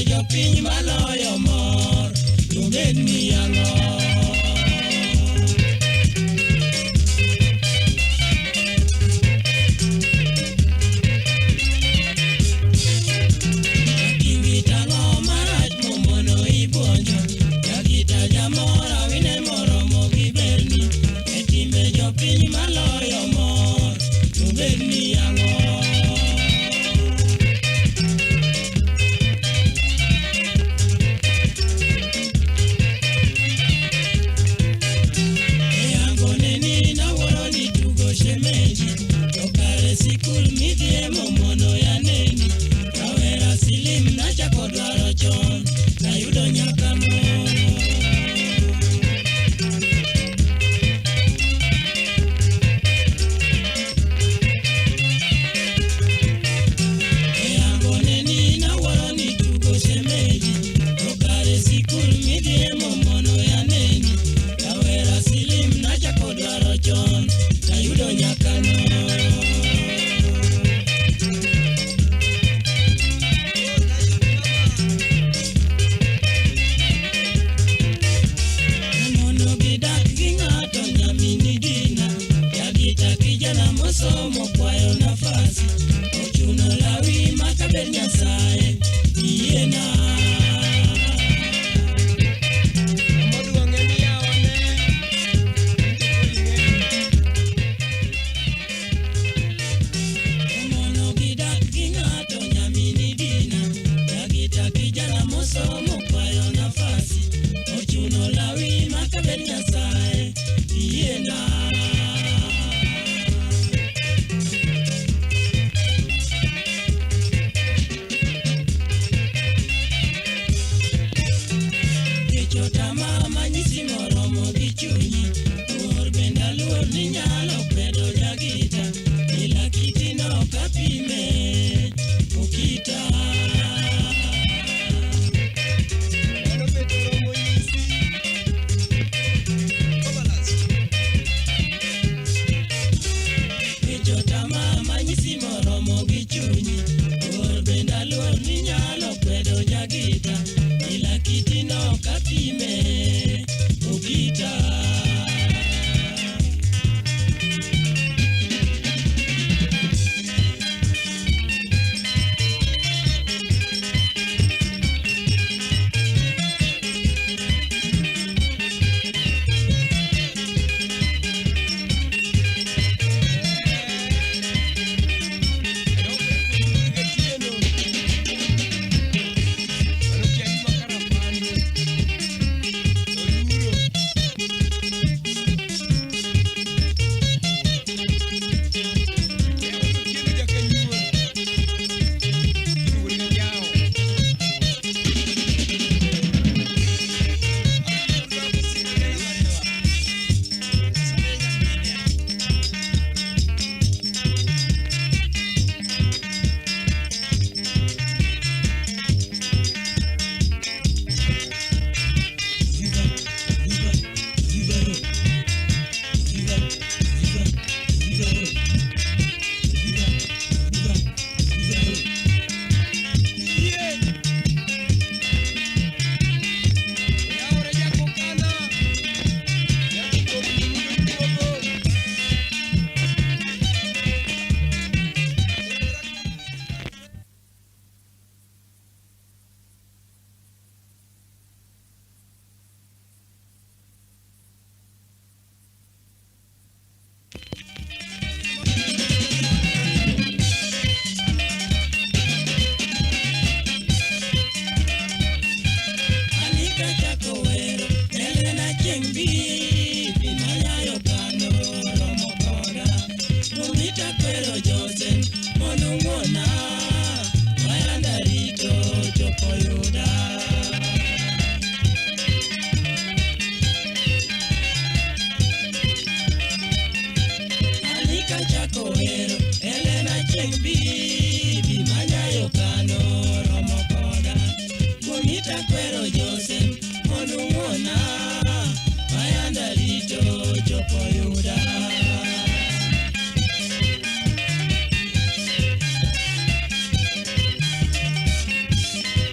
jopiny maloyo mor, tubed miyango.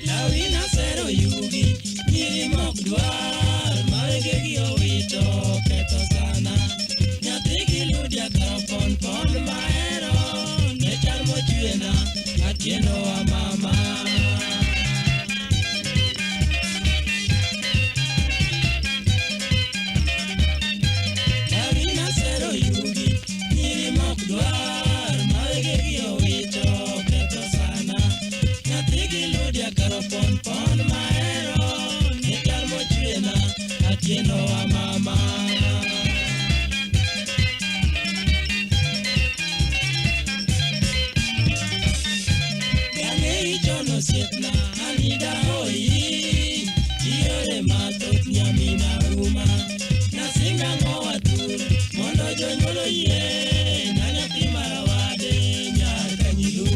Lawina atieno wa mama. Karina sero yugi nyiri mok dwar mawegegi owito ketho sana. Nyathigi ludia karo pon pon mahero nikar mochwena atieno wa mama. Osiepna anida hoi iore mathoth nyamina uma nasinga ngowa tur mondo jonyuol oyie na nyathi marawade nyar kanyilu.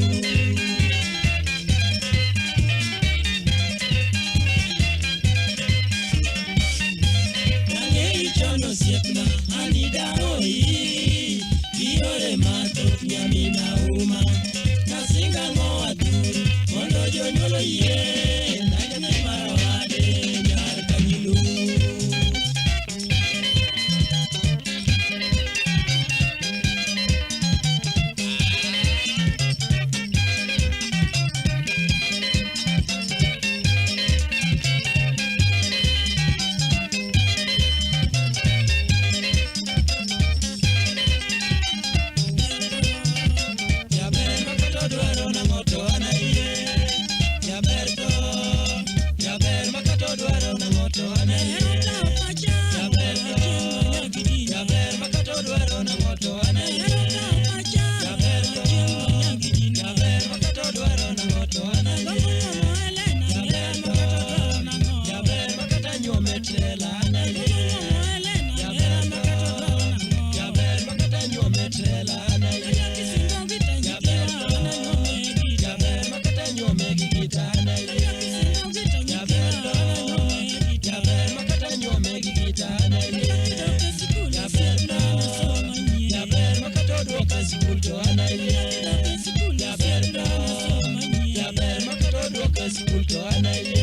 Nang'eyi chon osiepna anida hoi iore mathoth nyamina uma nasinga ngowa tur mondo jonyuol oyie na nyathi marawade nyar kanyilu. Jaber makato dwaro nang'o to an ayie. Jaber makato dwaro nang'o to an ayie. Jaber makato dwaro nang'o to an ayie. Jaber makato dwaro nang'o to an ayie. Jaber makata nyuome trela an ayie. Jaber makata nyuome trela an ayie. Jaber makata nyuome gi gita an ayie. Jaber makata nyuome gi gita an ayie. Jaber makato dwoka sikul to an ayie. Jaber makato dwoka sikul to an ayie.